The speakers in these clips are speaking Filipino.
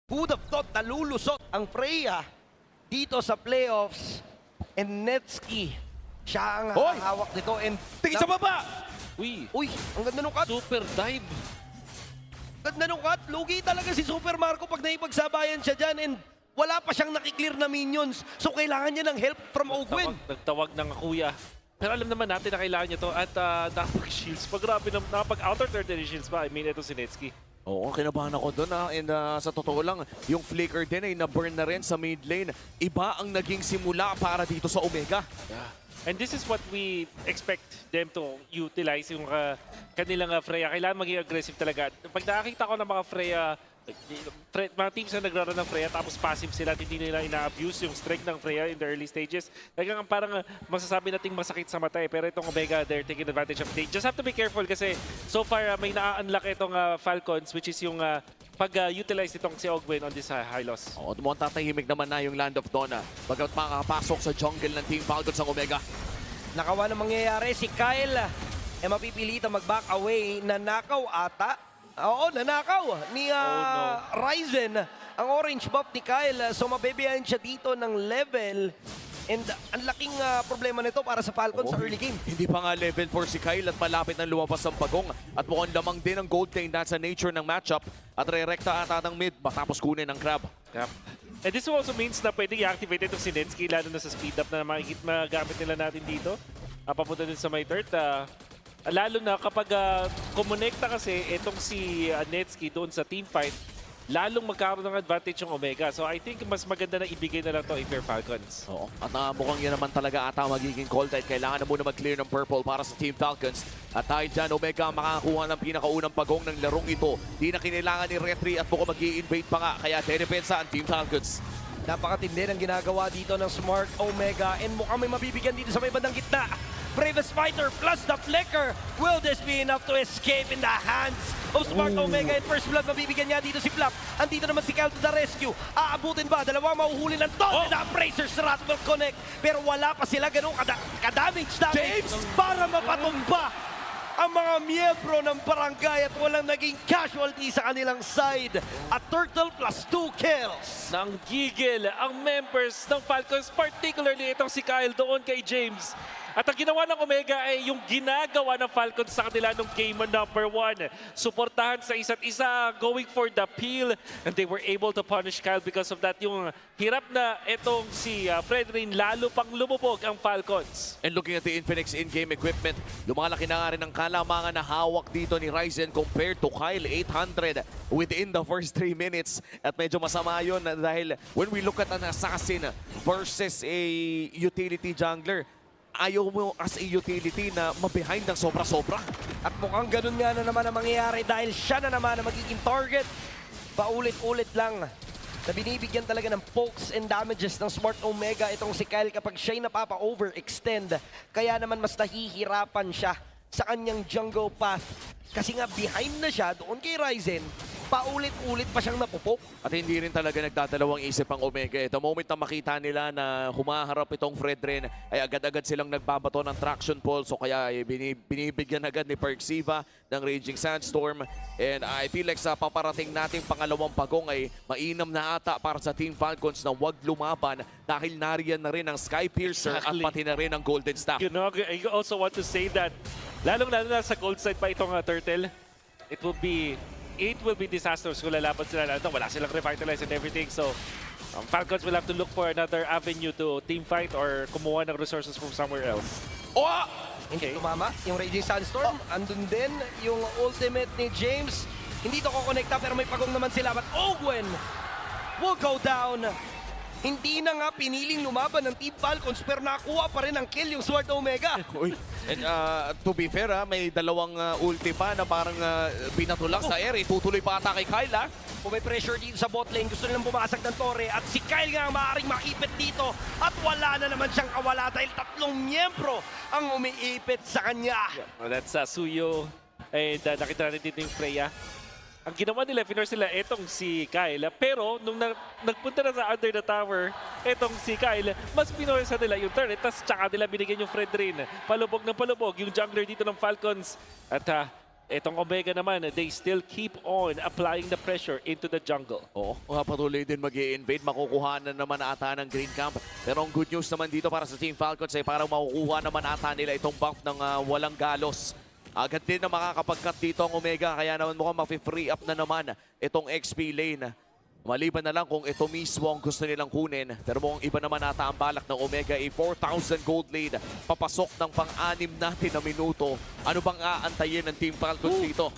Who'd have thought nalulusot ang Freya dito sa playoffs, and Netsky siya ang Hoy! hawak nito, and Tingin sa baba! Uy, uy, ang ganda nung cut. super dive. Ganda nung cut. Lugi talaga si Super Marco pag naipagsabayan siya dyan, and wala pa siyang nakiklear na minions. So kailangan niya ng help from Ogwin. Nagtawag ng kuya. Pero alam naman natin na kailangan niya to at nakapag-shields pa. Grabe na nakapag-outer third shields pa. I mean, ito si Netsky. Oo, kinabahan ako doon and sa totoo lang, yung flicker din ay na-burn na rin sa mid lane. Iba ang naging simula para dito sa Omega. Yeah. And this is what we expect them to utilize yung kanilang Freya. Kailangan maging aggressive talaga. Pag nakakita ko ng mga Freya, mga teams na naglaro ng Freya tapos passive sila at hindi nila ina-abuse yung strength ng Freya in the early stages. Talagang parang masasabi nating masakit sa mata eh. Pero itong Omega, they're taking advantage of it. Just have to be careful kasi so far may na-unlock itong Falcons, which is yung pag-utilize itong si Ogwin on this high loss. Oo, mukhang tatahimik naman na yung Land of Donna. Bagamat makakapasok sa jungle ng Team Falcons ang Omega. Nakawa na mangyayari si Kyle. Mapipilitan mag-back away. Nanakaw ata. Oo, nanakaw ni Ryzen. Ang orange buff ni Kyle. So mabebeyan siya dito ng level. And ang laking problema nito para sa Falcons sa early game. Hindi pa nga level 4 si Kyle at malapit ng lumabas ang pagong. At mukhang lamang din ang gold lane dahil sa nature ng matchup. At re-recta ata ng mid matapos kunin ang crab. Yep. And this also means na pwedeng i-activate itong si Netsky lalo na sa speed up na magamit nila natin dito. Papunta din sa may third. Lalo na kapag kumonekta kasi itong si Netsky doon sa team fight, lalong magkaroon ng advantage yung Omega. So I think mas maganda na ibigay na lang to if you're Falcons. Oo. At mukhang yan naman talaga ata magiging call dahil kailangan na muna mag-clear ng purple para sa Team Falcons. At dahil dyan, Omega makakuha ng pinakaunang pagong ng larong ito. Di na kinailangan ni Retri at mukhang mag-i-invade pa nga. Kaya dedepensa ang Team Falcons. Napakatindi ng ginagawa dito ng Smart Omega, and mukhang may mabibigyan dito sa may bandang gitna. Bravest Fighter plus the Flicker. Will this be enough to escape in the hands of Smart Omega? And first blood mabibigyan niya dito si Flap. Andito naman si Cal to the rescue. Aabutin ba? Dalawang mahuhuli ng Don. And the Bracer Strat will connect. Pero wala pa sila ganun kadamage James! para mapatumba ang mga miyembro ng barangay at walang naging casualty sa kanilang side. At Turtle plus 2 kills. Nang gigil ang members ng Falcons, particularly itong si Kyle doon kay James. At ang ginawa ng Omega ay yung ginagawa ng Falcons sa kanila nung game number 1. Suportahan sa isa't isa, going for the peel. And they were able to punish Kyle because of that. Yung hirap na itong si Fredrin, lalo pang lumubog ang Falcons. And looking at the Infinix in-game equipment, lumalaki na nga rin ang kalamangan na hawak dito ni Ryzen compared to Kyle 800 within the first 3 minutes. At medyo masama yun dahil when we look at an assassin versus a utility jungler, ayaw mo as a utility na mabehind ng sobra-sobra. At mukhang ganun nga na naman ang mangyayari dahil siya na naman ang magiging target. Paulit-ulit lang na binibigyan talaga ng pokes and damages ng Smart Omega itong si Kyle kapag siya'y napapa-overextend. Kaya naman mas nahihirapan siya sa kanyang jungle path. Kasi nga behind na siya doon kay Ryzen, paulit-ulit pa siyang napupok. At hindi rin talaga nagdadalawang isip ang Omega. The moment na makita nila na humaharap itong Fredrin, ay agad-agad silang nagbabato ng traction pole. So kaya binibigyan agad ni Perksiva ng Raging Sandstorm. And I feel like sa paparating nating pangalawang pagong ay mainam na ata para sa Team Falcons na wag lumaban dahil nariyan na rin ang Sky Piercer at pati na rin ang Golden Staff. You know, I also want to say that lalong-lalo na sa gold side pa itong Turtle, it will be disastrous kung lalaban sila lang. Wala silang revitalize and everything. So, Falcons will have to look for another avenue to team fight or kumuha ng resources from somewhere else. Oh! Hindi tumama yung Raging Sandstorm. Andun din yung ultimate ni James. Hindi to kukonekta pero may pagong naman sila. But Ogwin will go down. Hindi na nga piniling lumaban ng Team Falcons pero nakuha pa rin ang kill yung Sword Omega. Uy. And to be fair, may dalawang ulti pa na parang pinatulak sa air. Itutuloy pa ata kay Kyle. Kung may pressure dito sa bot lane, gusto nilang bumasag ng torre at si Kyle nga ang maaaring makipit dito at wala na naman siyang kawala dahil 3 miyembro ang umiipit sa kanya. Well, that's Suyo. And nakita natin dito yung Freya. Ang ginawa nila, finors nila etong si Kyle. Pero nung nagpunta na sa under the tower, etong si Kyle, mas pinorsa nila yung turret. Tapos tsaka nila binigyan yung Fredrin. Palubog ng palubog yung jungler dito ng Falcons. At Itong Omega naman, they still keep on applying the pressure into the jungle. Oo, patuloy din mag-i-invade. Makukuha na naman ata ng Green Camp. Pero ang good news naman dito para sa Team Falcons ay parang makukuha naman ata nila itong buff ng walang galos. Agad din na makakapag-cut dito ang Omega. Kaya naman mukhang ma-free up na naman itong XP lane. Maliban na lang kung ito mismo ang gusto nilang kunin. Pero mukhang iba naman ata ang balak ng Omega. 4,000 gold lead. Papasok ng pang-anim natin na minuto. Ano bang aantayin ng Team Falcons dito?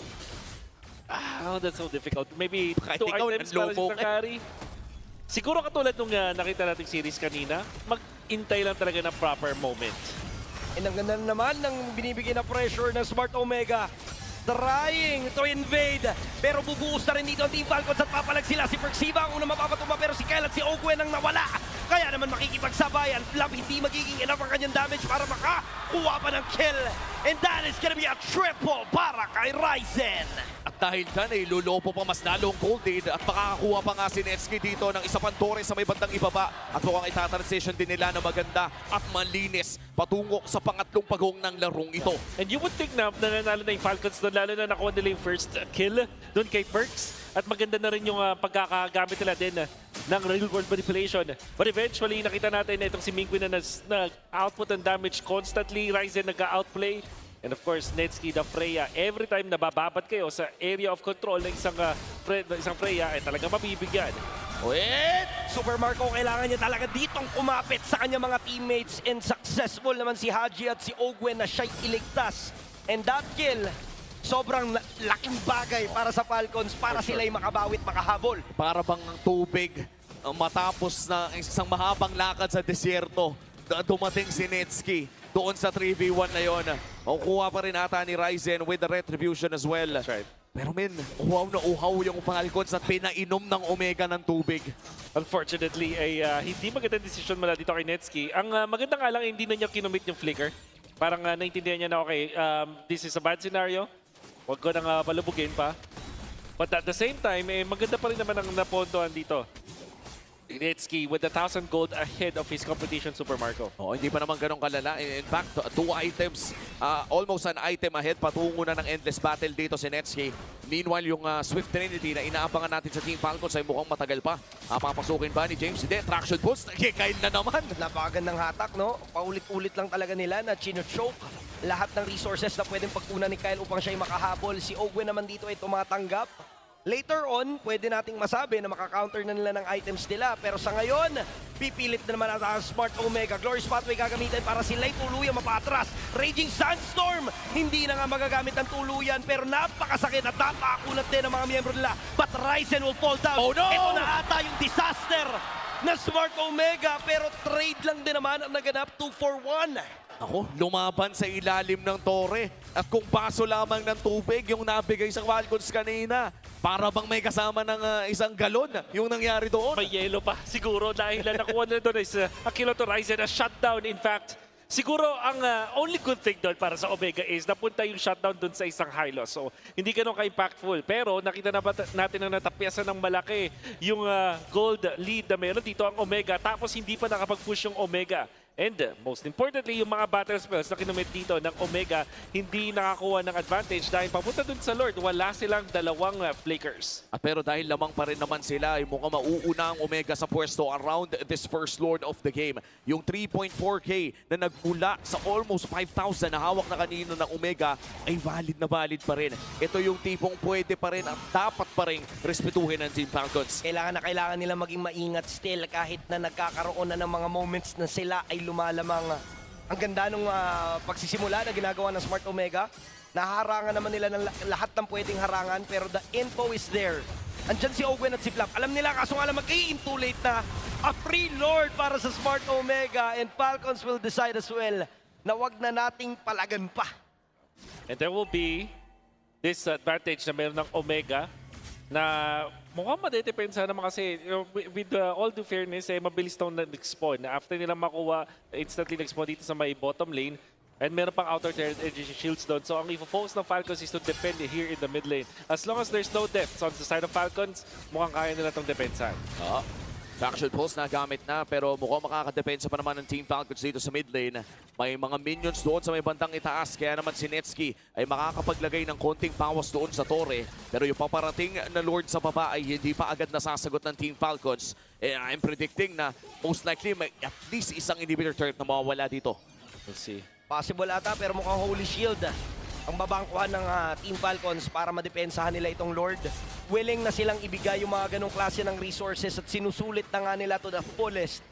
That's so difficult. Maybe Kahit 2 ikaw, items para nanlumok sa carry. Siguro katulad nung nakita nating series kanina, mag-intay lang talaga ng proper moment. And ang ganda naman ng binibigay na pressure ng Smart Omega. Trying to invade. Pero bubuhos na rin dito ang Team Falcons at papalag sila. Si Perxiva ang unang mapapatuma pero si Kyle at si Ogwen ang nawala. Kaya naman makikipagsabayan. Love, hindi magiging enough ang kanyang damage para makakuha pa ng kill. And that is gonna be a triple para kay Ryzen. At dahil dyan ay lulopo pa mas lalong gold lead at makakakuha pa nga si Netsky dito ng isa pang tore sa may bandang ibaba. At mukhang itatransition din nila na maganda at malinis patungo sa pangatlong pagong ng larong ito. And you would think na nananalo na yung Falcons doon, lalo na nakuha nila yung first kill doon kay Perks. At maganda na rin yung pagkakagamit nila din ng real world manipulation. But eventually, nakita natin na itong si Mingwin na nag-output and damage constantly. Ryzen nag-outplay. And of course, Netsky, the Freya, every time nabababat kayo sa area of control ng isang Freya, ay talaga mabibigyan. Wait! Super Marco, kailangan niya talaga ditong kumapit sa kanyang mga teammates. And successful naman si Haji at si Ogwen na siya'y iligtas. And that kill, sobrang laking bagay para sa Falcons para sila'y makabawit, makahabol. Para bang ang tubig matapos na isang mahabang lakad sa desierto. Dumating si Netsky doon sa 3v1 na yon. Makukuha pa rin ata ni Ryzen with the retribution as well. That's right. Pero men, uhaw na uhaw yung Falcons at pinainom ng Omega ng tubig. Unfortunately, ay hindi magandang decision mula dito kay Netsky. Ang maganda nga lang, hindi na niya kinumit yung flicker. Parang naintindihan niya na, okay, this is a bad scenario. Huwag ko nang palubugin pa. But at the same time, maganda pa rin naman ang napondohan dito. Netsky with 1,000 gold ahead of his competition, Super Marco. Oh, hindi pa naman ganun kalala. In fact, 2 items, almost an item ahead. Patungo na ng endless battle dito si Netsky. Meanwhile, yung Swift Trinity na inaabangan natin sa Team Falcons ay mukhang matagal pa. Papasukin ba ni James? Hindi, traction boost. Kikain na naman. Napakagandang hatak, no? Paulit-ulit lang talaga nila na chino-choke lahat ng resources na pwedeng pagkunan ni Kyle upang siya'y makahabol. Si Ogwen naman dito ay tumatanggap. Later on, pwede nating masabi na makakounter na nila ng items nila. Pero sa ngayon, pipilit na naman ang Smart Omega. Glory Spotway gagamitin para sila'y tuluyang mapatras. Raging Sandstorm, hindi na nga magagamit ng tuluyan. Pero napakasakit at napakakunat din ang mga miyembro nila. But Ryzen will fall down. Oh no! Ito na ata yung disaster na Smart Omega. Pero trade lang din naman ang naganap 2-for-1. Ako, lumaban sa ilalim ng tore. At kung baso lamang ng tubig yung nabigay sa Falcons kanina, para bang may kasama ng isang galon yung nangyari doon. May yellow pa siguro dahil nakuha na doon is a kill to Ryzen, a shutdown. In fact, siguro ang only good thing doon para sa Omega is napunta yung shutdown doon sa isang high loss. So, hindi ganun ka-impactful. Pero nakita na natin na natapyasan ng malaki yung gold lead na meron dito ang Omega. Tapos hindi pa nakapag-push yung Omega. And most importantly, yung mga battle spells na kinumit dito ng Omega, hindi nakakuha ng advantage dahil papunta dun sa Lord, wala silang dalawang flickers. At pero dahil lamang pa rin naman sila, ay mukhang mauuna ang Omega sa pwesto around this first Lord of the game. Yung 3.4K na nagmula sa almost 5,000 na hawak na kanina ng Omega ay valid pa rin. Ito yung tipong pwede pa rin at dapat pa rin respetuhin ng Team Falcons. Kailangan nila maging maingat still kahit na nagkakaroon na ng mga moments na sila ay lumalamang. Ang ganda nung pagsisimula na ginagawa ng Smart Omega. Naharangan naman nila ng lahat ng pwedeng harangan pero the info is there. Andyan si Ogwen at si Flap. Alam nila kaso nga lang mag-i-intulate na a free Lord para sa Smart Omega and Falcons will decide as well na wag na nating palagan pa. And there will be this advantage na meron ng Omega na mukhang madedepensa naman kasi with all due fairness, mabilis daw nag-spawn. After nila makuha, instantly nag-spawn dito sa may bottom lane. And meron pang outer shields doon. So ang i-focus ng Falcons is to defend here in the mid lane. As long as there's no depths on the side of Falcons, mukhang kaya nila itong depensahan. Traction Pulse na gamit na pero mukhang makakadepensa pa naman ng Team Falcons dito sa mid lane. May mga minions doon sa may bandang itaas kaya naman si Netsky ay makakapaglagay ng konting bawas doon sa torre. Pero yung paparating na Lord sa baba ay hindi pa agad nasasagot ng Team Falcons. I'm predicting na most likely may at least isang inhibitor turret na mawawala dito. We'll see. Possible ata pero mukhang Holy Shield ang babangkuhan ng Team Falcons para madepensahan nila itong Lord. Willing na silang ibigay yung mga ganong klase ng resources at sinusulit na nga nila to the fullest.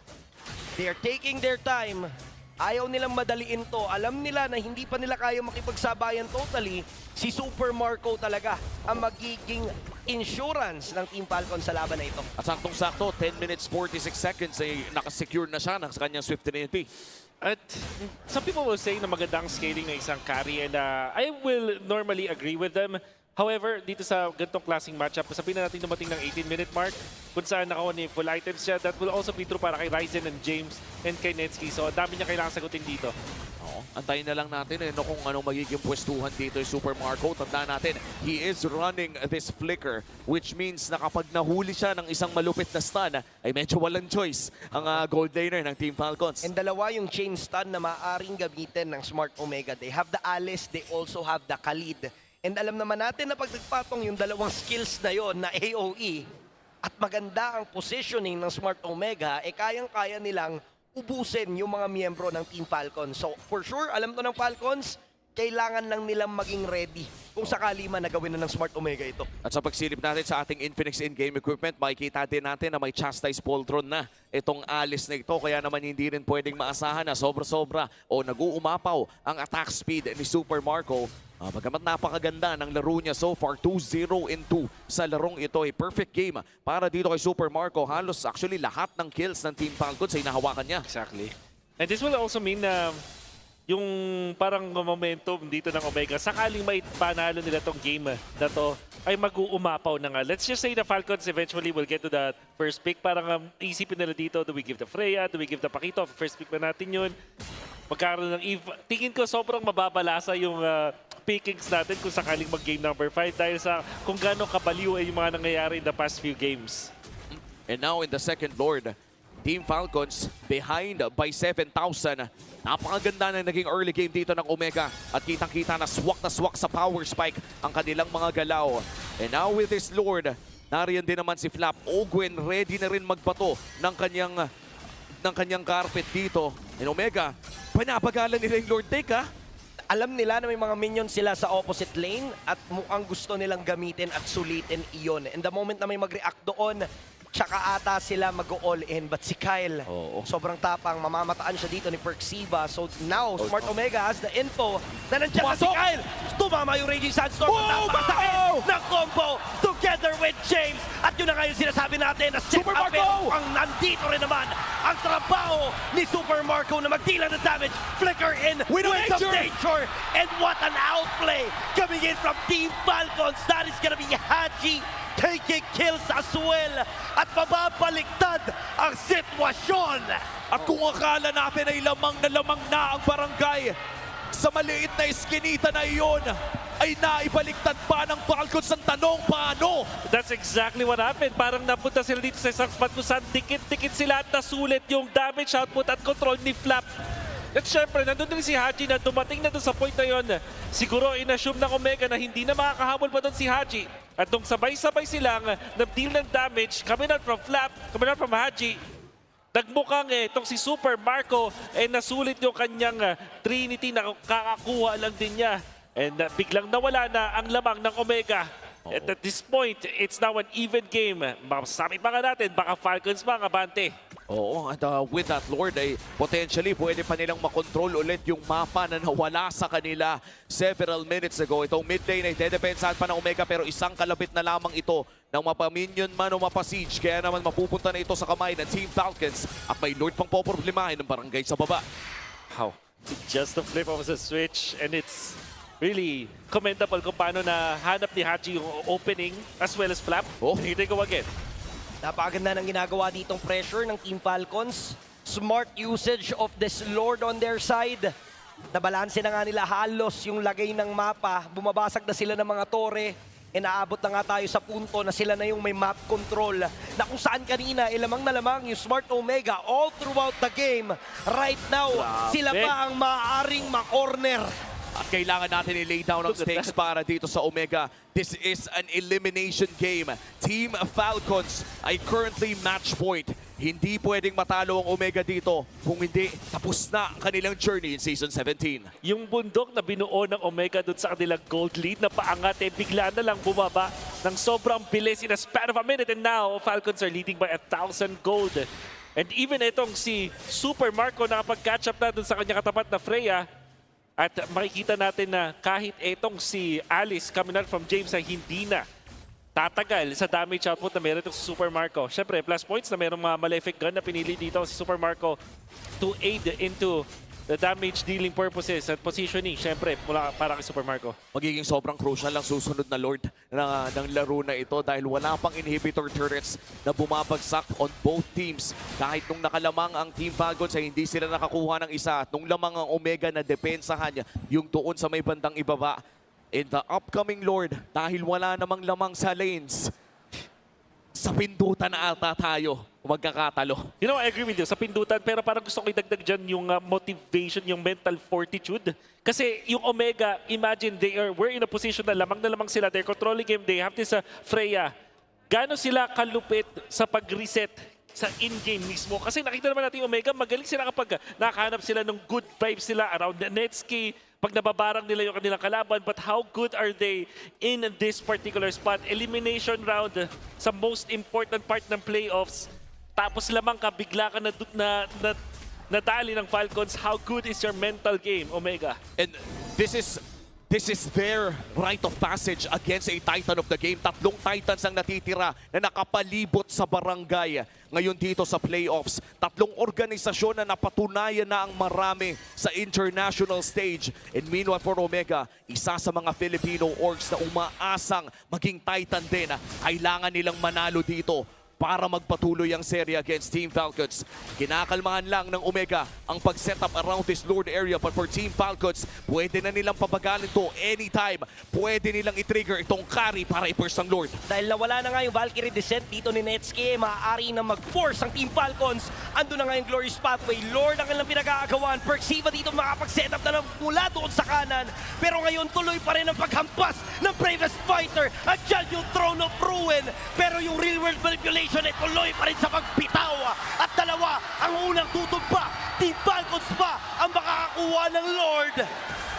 They are taking their time. Ayaw nilang madaliin to. Alam nila na hindi pa nila kaya makipagsabayan totally. Si Super Marco talaga ang magiging insurance ng Team Falcons sa laban na ito. At saktong-sakto, 10 minutes 46 seconds ay nakasecure na siya ng kanyang Swift Trinity. At some people will say na magandang scaling ng isang carry and I will normally agree with them. However, dito sa ganitong klaseng matchup, sabihin na natin dumating ng 18-minute mark kung saan nakakuha ni full items siya. That will also be true para kay Ryzen and James and kay Netsky. So, ang dami niya kailangan sagutin dito. Oo, antayin na lang natin kung anong magiging pwestuhan dito yung Super Marco. Tandaan natin, he is running this flicker which means na kapag nahuli siya ng isang malupit na stun ay medyo walang choice ang gold laner ng Team Falcons. And dalawa yung chain stun na maaaring gamitin ng Smart Omega. They have the Alice, they also have the Khalid. And alam naman natin na pag nagpatong yung dalawang skills na yon na AOE at maganda ang positioning ng Smart Omega, kayang-kaya nilang ubusin yung mga miyembro ng Team Falcons. So for sure, alam to ng Falcons, kailangan lang nilang maging ready kung sakali man na gawin na ng Smart Omega ito. At sa pagsilip natin sa ating Infinix in-game equipment, makikita din natin na may Chastise Poltron na itong Alice na ito. Kaya naman hindi rin pwedeng maasahan na sobra-sobra o nag-uumapaw ang attack speed ni Super Marco. Bagamat napakaganda ng laro niya so far, 2-0-2 sa larong ito. A perfect game para dito kay Super Marco. Halos actually lahat ng kills ng Team Falcons ay nahawakan niya. Exactly. And this will also mean na yung parang momentum dito ng Omega, sakaling may panalo nila tong game na to, ay mag-uumapaw na nga. Let's just say the Falcons eventually will get to the first pick. Parang isipin nila dito, do we give the Freya? Do we give the Pakito? First pick na natin yun. Magkaroon ng Eve. Tingin ko sobrang mababalasa yung pickings natin kung sakaling mag-game number 5 dahil sa kung gaano kabaliw ay yung mga nangyayari in the past few games. And now in the second Lord, Team Falcons behind by 7,000. Napakaganda na naging early game dito ng Omega at kitang-kita na swak sa power spike ang kanilang mga galaw. And now with this Lord, nariyan din naman si Flap. Ogwen ready na rin magbato ng kanyang carpet dito. And Omega, panapagalan nila yung Lord take Alam nila na may mga minions sila sa opposite lane at mukhang gusto nilang gamitin at sulitin iyon. And the moment na may mag-react doon, tsaka ata sila mag-all in. But si Kyle, sobrang tapang, mamamataan siya dito ni Perksiva. So now, Smart Omega has the info na nandiyan na si Kyle. Tumama yung Raging Sandstorm. Napakasakit ng combo together with James. At yun na nga yung sinasabi natin na Super Marco ang nandito rin naman ang trabaho ni Super Marco na magdila ng damage. Flicker in with some danger. And what an outplay coming in from Team Falcons. That is gonna be Haji taking kills as well at mababaliktad ang sitwasyon. At kung akala natin ay lamang na ang barangay, sa maliit na eskinita na iyon, ay naibaliktad pa ng Falcons ang tanong paano? That's exactly what happened. Parang napunta sila dito sa isang spot kung saan dikit-dikit sila at nasulit yung damage output at control ni Flap. At syempre, nandun din si Haji na dumating na doon sa point na yon. Siguro in-assume ng Omega na hindi na makakahabol pa doon si Haji. At nung sabay-sabay silang na-deal ng damage, coming out from Flap, coming out from Haji, nagmukhang itong si Super Marco nasulit yung kanyang Trinity na kakakuha lang din niya. And biglang nawala na ang lamang ng Omega. At this point, it's now an even game. Masasabi pa nga natin, baka Falcons pa ang abante. Oo, and with that Lord ay potentially pwede pa nilang makontrol ulit yung mapa na nawala sa kanila several minutes ago. Itong mid lane ay dedepensahan pa ng Omega pero isang kalabit na lamang ito ng mapaminion man o mapasiege. Kaya naman mapupunta na ito sa kamay ng Team Falcons at may Lord pang poproblemahin ng barangay sa baba. Wow, just the flip of the switch and it's really commendable kung paano na hanap ni Haji yung opening as well as Flap. Here they go again. Napakaganda ng ginagawa ditong pressure ng Team Falcons. Smart usage of this Lord on their side. Nabalanse na nga nila halos yung lagay ng mapa. Bumabasag na sila ng mga tore. Inaabot na nga tayo sa punto na sila na yung may map control na kung saan kanina lamang na lamang yung Smart Omega all throughout the game. Right now, Grabe. sila pa ang maaaring ma-corner. At kailangan natin i-lay down ang Look at stakes that. para dito sa Omega. This is an elimination game. Team Falcons ay currently match point. Hindi pwedeng matalo ang Omega dito. Kung hindi, tapos na ang kanilang journey in Season 17. Yung bundok na binuo ng Omega doon sa kanilang gold lead na paangat bigla na lang bumaba ng sobrang bilis in a span of a minute, and now Falcons are leading by 1,000 gold. And even itong si Super Marco nakapag-catch up na doon sa kanya katapat na Freya, at makikita natin na kahit itong si Alice coming out from James ay hindi na tatagal sa damage output na meron itong si Super Marco. Siyempre, plus points na merong mga Malefic gun na pinili dito si Super Marco to aid into the damage dealing purposes at positioning. Siyempre, mula para kay Super Marco. Magiging sobrang crucial ang susunod na Lord ng laro na ito dahil wala pang inhibitor turrets na bumabagsak on both teams. Kahit nung nakalamang ang Team Falcons ay hindi sila nakakuha ng isa at nung lamang ang Omega na depensahan yung doon sa may bandang ibaba. In the upcoming Lord, dahil wala namang lamang sa lanes, sa pindutan na ata tayo magkakatalo. You know, I agree with you sa pindutan, pero parang gusto ko idagdag dyan yung motivation, yung mental fortitude. Kasi yung Omega, imagine we're in a position na lamang sila. They're controlling game. They have this Freya. Gano'n sila kalupit sa pag-reset sa in-game mismo? Kasi nakita naman natin yung Omega, magaling sila kapag nakahanap sila ng good vibes nila around the Netski, pag nababarang nila yung kanilang kalaban. But how good are they in this particular spot? Elimination round sa most important part ng playoffs. Tapos lamang ka, bigla ka nadali ng Falcons. How good is your mental game, Omega? And this is their rite of passage against a Titan of the game. 3 Titans ang natitira na nakapalibot sa barangay ngayon dito sa playoffs. 3 organisasyon na napatunayan na ang marami sa international stage. And meanwhile for Omega, isa sa mga Filipino orgs na umaasang maging Titan din. Kailangan nilang manalo dito para magpatuloy ang serye against Team Falcons. Kinakalmahan lang ng Omega ang pag-set up around this Lord area, but for Team Falcons, pwede na nilang pabagalin to anytime. Pwede nilang i-trigger itong carry para i-burst ang Lord. Dahil nawala na nga yung Valkyrie Descent dito ni Netsuke, maaari na mag-force ang Team Falcons. Ando na nga yung Glorious Pathway. Lord ang kanilang pinag-aagawan. Perxiva dito makapag-set up na lang mula doon sa kanan. Pero ngayon tuloy pa rin ang paghampas ng Bravest Fighter. At dyan yung Throne of Ruin. Pero yung real world manipulation ay tuloy pa rin sa pagbitaw. At dalawa ang unang tutumpa. Team Falcons pa ang makakakuha ng Lord.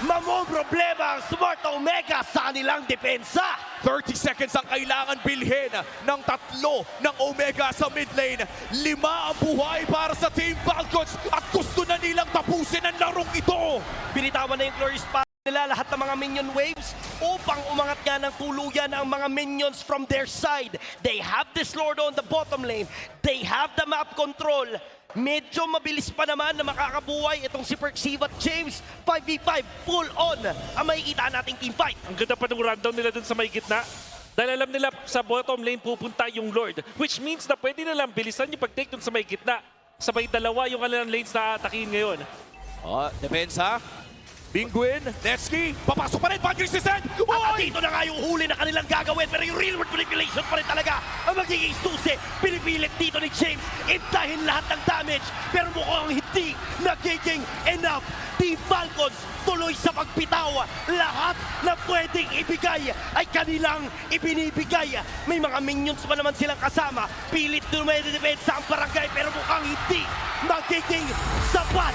Mamomroblema ang Smart Omega sa kanilang depensa. 30 seconds ang kailangan bilhin ng 3 ng Omega sa mid lane. 5 ang buhay para sa Team Falcons at gusto na nilang tapusin ang larong ito. Binitawan na yung Glorious Path nila lahat ng mga minion waves upang umangat nga ng tuluyan ang mga minions from their side. They have this Lord on the bottom lane. They have the map control. Medyo mabilis pa naman na makakabuhay itong si Perxiva at James. 5v5, full on ang makikita nating team fight. Ang ganda pa ng rundown nila dun sa may gitna. Dahil alam nila sa bottom lane pupunta yung Lord. Which means na pwede nilang bilisan yung pag-take dun sa may gitna. Sabay dalawa yung kanilang lanes na atakin ngayon. Depensa. Binguin, Netsuki, papasok pa rin, Valkyrie Descent! At dito na nga yung huli na kanilang gagawin, pero yung real world manipulation pa rin talaga ang magiging susi. Pinipilit dito ni James, intahin lahat ng damage, pero mukhang hindi nagiging enough. Team Falcons tuloy sa pagpitaw. Lahat na pwedeng ibigay ay kanilang ibinibigay. May mga minions pa naman silang kasama. Pilit dumedefensa ang barangay, pero mukhang hindi magiging sapat.